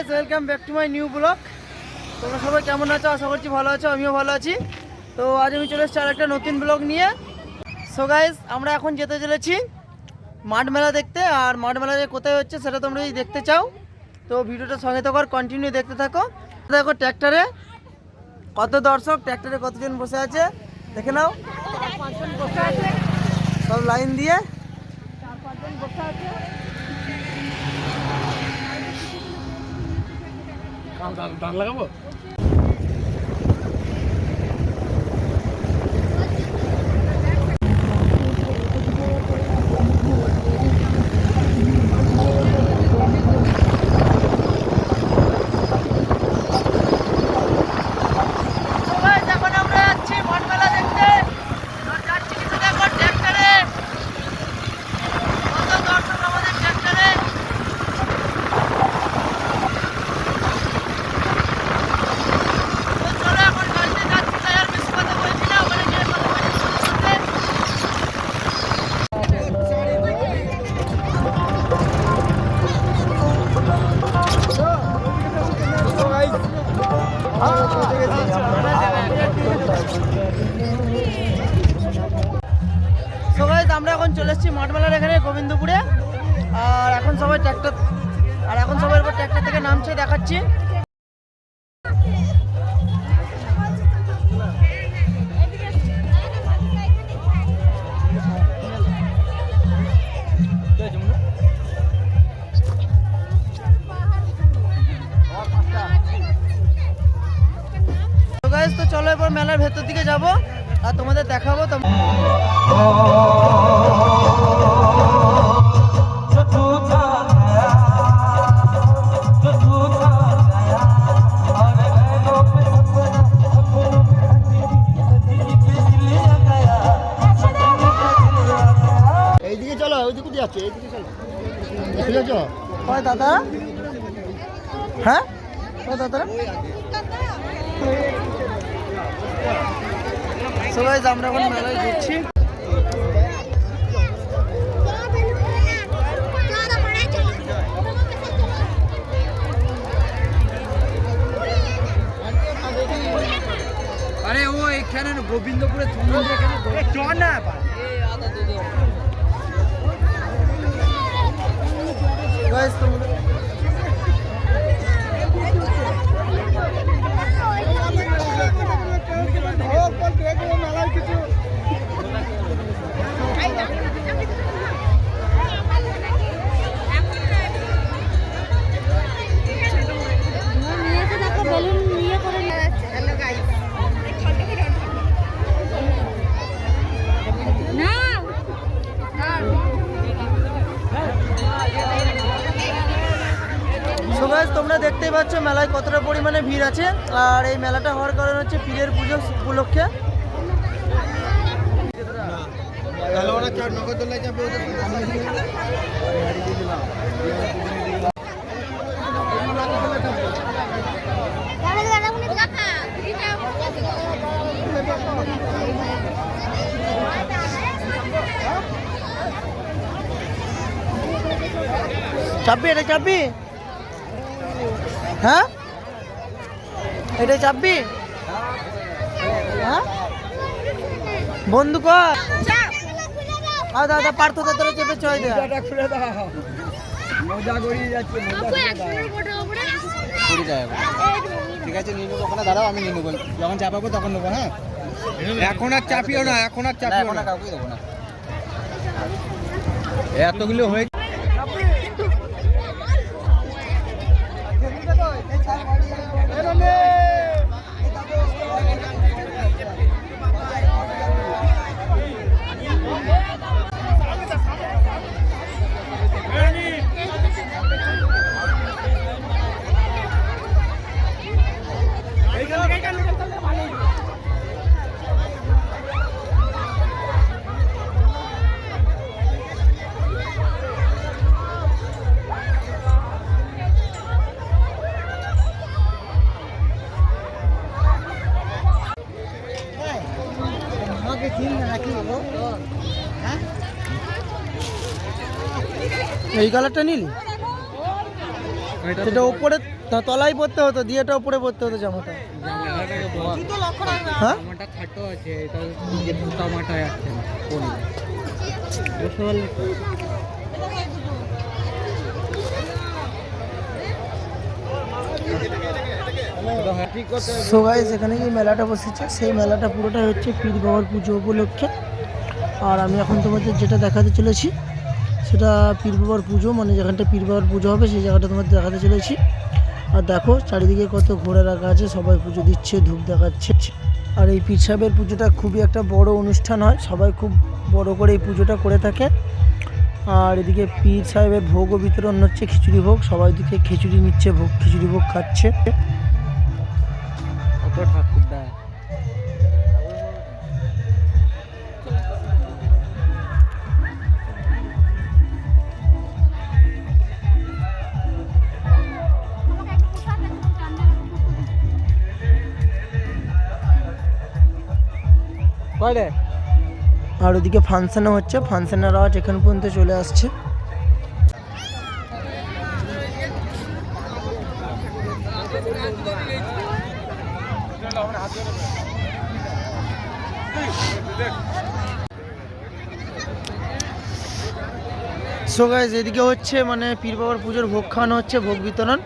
Guys, welcome back to my new blog. তোমরা সবাই কেমন আছো? আশা করছি ভালো আছো, আমিও ভালো আছি। তো আজ আমি চলে এসেছি আর একটা নতুন ব্লগ নিয়ে। সো গাইস, আমরা এখন যেতে চলেছি মাঠ মেলা দেখতে। আর মাঠ মেলা যে কোথায় হচ্ছে সেটা তোমরা যদি দেখতে চাও তো ভিডিওটা সঙ্গে থাকো আর কন্টিনিউ দেখতে থাকো। দেখো ট্র্যাক্টরে কত দর্শক, ট্র্যাক্টরে কতজন বসে আছে দেখে নাও। সব লাইন দিয়ে 4-5 জন বসে আছে। গান লাগাবো। আমরা এখন চলে এসেছি মাঠ মেলার এখানে গোবিন্দপুরে। আর এখন সবাই ট্র্যাক্টর থেকে নামছে, দেখাচ্ছি। তো চলো এবার মেলার ভেতর দিকে যাবো আর তোমাদের দেখাবো। এইদিকে চলো, ওইদিকে দিয়ে যাচ্ছে, এইদিকে চলো। ঠিক আছে কয় দাদা? হ্যাঁ ও দাদা, সবাই আমরা এখন মেলায় ঘুরছি। আরে ও এখানে গোবিন্দপুরে চল না। তোমরা দেখতেই পাচ্ছ মেলায় কতটা পরিমাণে ভিড় আছে। আর এই মেলাটা হওয়ার কারণ হচ্ছে পীরের পুজো উপলক্ষে। চাপবি, এটা চাপবি? হ্যাঁ এটা চাপবি? হ্যাঁ বন্ধু কর। দাদা পার্থ দাদারা চেপে চয় দেয়। মজা করিয়ে যাচ্ছে। ঠিক আছে, নিয়ে নেবো। ওখানে দাঁড়াও, আমি নিয়ে নেবো। যখন চাপাবো তখন নেবো। হ্যাঁ, এখন আর চাপিও না, এখন আর চাপিও না, কাউকে দেবো না। এতগুলো হয়ে এই কালারটা নিলি, সেটা উপরে তা তলাই পড়তে হতো, দিয়েটা উপরে পড়তে হতো জামাটা। হ্যাঁ জামাটা খাটো আছে, এটা যে জামাটা যাচ্ছে না কোন বুঝতে পারলে? সো গাইস এখানে যে মেলাটা বসেছে সেই মেলাটা পুরোটাই হচ্ছে পীর বাবার পুজো উপলক্ষে। আর আমি এখন তোমাদের যেটা দেখাতে চলেছি সেটা পীর বাবার পুজো, মানে যেখানটা পীর বাবার পুজো হবে সেই জায়গাটা তোমাদের দেখাতে চলেছি। আর দেখো চারিদিকে কত ঘোড়া রাখা আছে, সবাই পুজো দিচ্ছে, ধূপ দেখাচ্ছে। আর এই পীর সাহেবের পুজোটা খুবই একটা বড় অনুষ্ঠান হয়, সবাই খুব বড় করে এই পুজোটা করে থাকে। আর এদিকে পীর সাহেবের ভোগও বিতরণ হচ্ছে, খিচুড়ি ভোগ, সবাই দিকে খিচুড়ি নিচ্ছে, ভোগ খিচুড়ি ভোগ খাচ্ছে। ঠাকুরদা কয়রে আর ওদিকে ফাংশানও হচ্ছে, ফাংশানের আওয়াজ এখান পর্যন্ত চলে আসছে। সো গাইস এদিকে হচ্ছে মানে পীর বাবার পুজোর ভোগ খাওয়ানো হচ্ছে, ভোগ বিতরণ।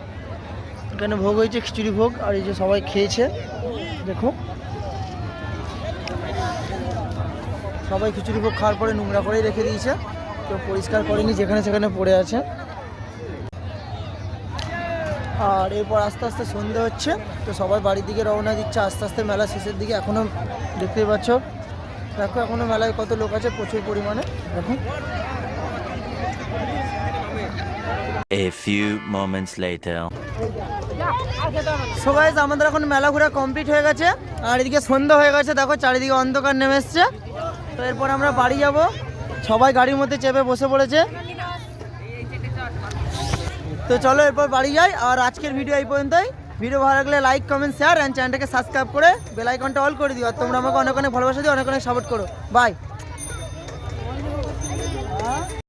এখানে ভোগ হয়েছে খিচুড়ি ভোগ, আর এই যে সবাই খেয়েছে দেখো। সবাই খিচুড়ি ভোগ খাওয়ার পরে নোংরা করেই রেখে দিয়েছে, কেউ পরিষ্কার করেনি, যেখানে সেখানে পড়ে আছে। আর এরপর আস্তে আস্তে সন্ধে হচ্ছে, তো সবাই বাড়ির দিকে রওনা দিচ্ছে আস্তে আস্তে মেলা শেষের দিকে। এখনও দেখতেই পাচ্ছ, দেখো এখনও মেলায় কত লোক আছে, প্রচুর পরিমাণে। দেখো A few moments later. So guys আমাদের এখন মেলা ঘোরা কমপ্লিট হয়ে গেছে, আর এদিকে সন্ধ্যা হয়ে গেছে, দেখো চারিদিকে অন্ধকার নেমে এসছে। তো এরপর আমরা বাড়ি যাব, সবাই গাড়ির মধ্যে চেপে বসে পড়েছে। তো চলো এরপর বাড়ি যাই। আর আজকের ভিডিও এই পর্যন্তই। ভিডিও ভালো লাগলে লাইক কমেন্ট শেয়ার অ্যান্ড চ্যানেলটাকে সাবস্ক্রাইব করে বেল আইকনটা অল করে দিও। আর তোমরা আমাকে অনেক অনেক ভালোবাসা দিও, অনেক অনেক সাপোর্ট করো। বাই।